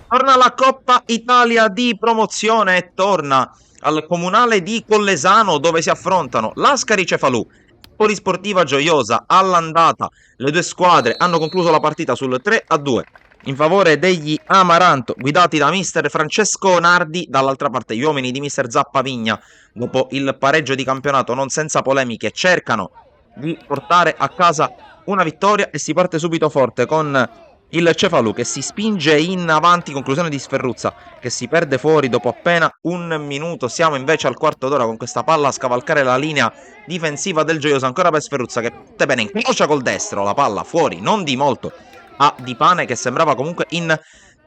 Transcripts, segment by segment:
Torna la Coppa Italia di promozione e torna al comunale di Collesano dove si affrontano l'Ascari Cefalù, Polisportiva Gioiosa. All'andata le due squadre hanno concluso la partita sul 3-2 in favore degli Amaranto, guidati da mister Francesco Nardi. Dall'altra parte gli uomini di mister Zappa Vigna, dopo il pareggio di campionato non senza polemiche, cercano di portare a casa una vittoria e si parte subito forte con il Cefalù che si spinge in avanti, conclusione di Sferruzza che si perde fuori dopo appena un minuto. Siamo invece al quarto d'ora con questa palla a scavalcare la linea difensiva del Gioioso, ancora per Sferruzza che parte bene, incrocia col destro la palla fuori, non di molto, a Di Pane che sembrava comunque in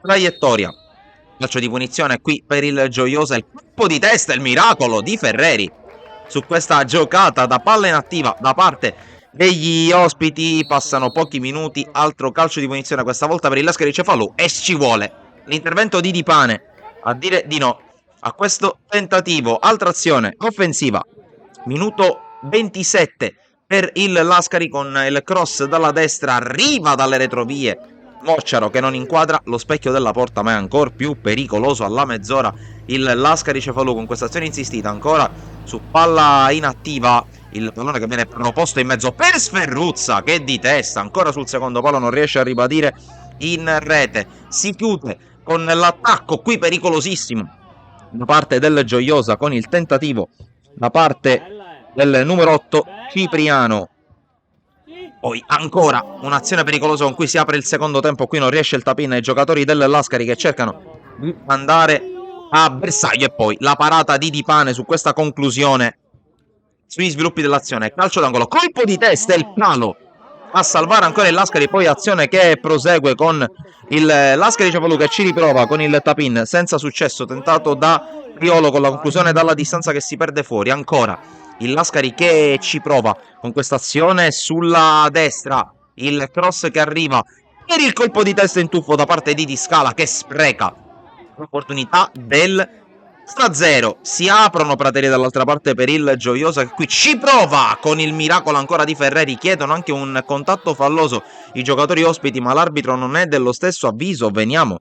traiettoria. Calcio di punizione qui per il Gioiosa, il colpo di testa, il miracolo di Ferreri su questa giocata da palla inattiva da parte degli ospiti. Passano pochi minuti, altro calcio di punizione questa volta per il Lascari Cefalù e ci vuole l'intervento di Di Pane a dire di no a questo tentativo. Altra azione offensiva, minuto 27 per il Lascari con il cross dalla destra, arriva dalle retrovie Mocciaro che non inquadra lo specchio della porta, ma è ancora più pericoloso alla mezz'ora il Lascari Cefalù con questa azione insistita ancora su palla inattiva. Il pallone che viene proposto in mezzo per Sferruzza che di testa ancora sul secondo palo non riesce a ribadire in rete. Si chiude con l'attacco qui pericolosissimo da parte del Gioiosa con il tentativo da parte del numero 8 Cipriano. Poi ancora un'azione pericolosa con cui si apre il secondo tempo. Qui non riesce il tap-in ai giocatori del Lascari che cercano di andare a bersaglio. E poi la parata di Di Pane su questa conclusione sui sviluppi dell'azione. Calcio d'angolo, colpo di testa e il palo a salvare ancora il Lascari. Poi azione che prosegue con il Lascari Cefalù che ci riprova con il tap-in senza successo tentato da Priolo con la conclusione dalla distanza che si perde fuori. Ancora il Lascari che ci prova con questa azione sulla destra, il cross che arriva per il colpo di testa in tuffo da parte di Di Scala che spreca l'opportunità del 1-0. Si aprono praterie dall'altra parte per il Gioiosa che qui ci prova con il miracolo ancora di Ferreri. Chiedono anche un contatto falloso i giocatori ospiti, ma l'arbitro non è dello stesso avviso. Veniamo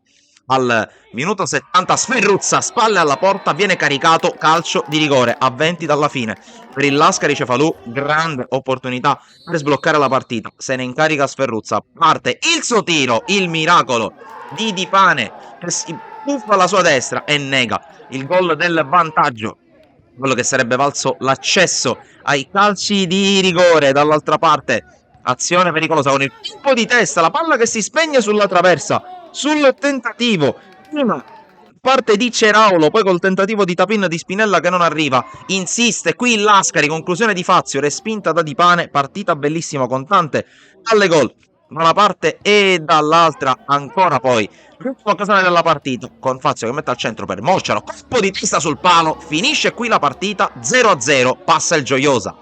al minuto 70, Sferruzza, spalle alla porta, viene caricato, calcio di rigore a 20 dalla fine per il Lascari Cefalù. Grande opportunità per sbloccare la partita, se ne incarica Sferruzza, parte il suo tiro, il miracolo di Di Pane che si buffa alla sua destra e nega il gol del vantaggio, quello che sarebbe valso l'accesso ai calci di rigore. Dall'altra parte azione pericolosa con il colpo di testa, la palla che si spegne sulla traversa sul tentativo prima parte di Ceraulo, poi col tentativo di tap-in di Spinella che non arriva. Insiste qui il Lascari, conclusione di Fazio, respinta da Di Pane. Partita bellissima con tante palle gol da una parte e dall'altra. Ancora poi l'ultima occasione della partita con Fazio che mette al centro per Mocciaro, colpo di testa sul palo. Finisce qui la partita 0-0, passa il Gioiosa.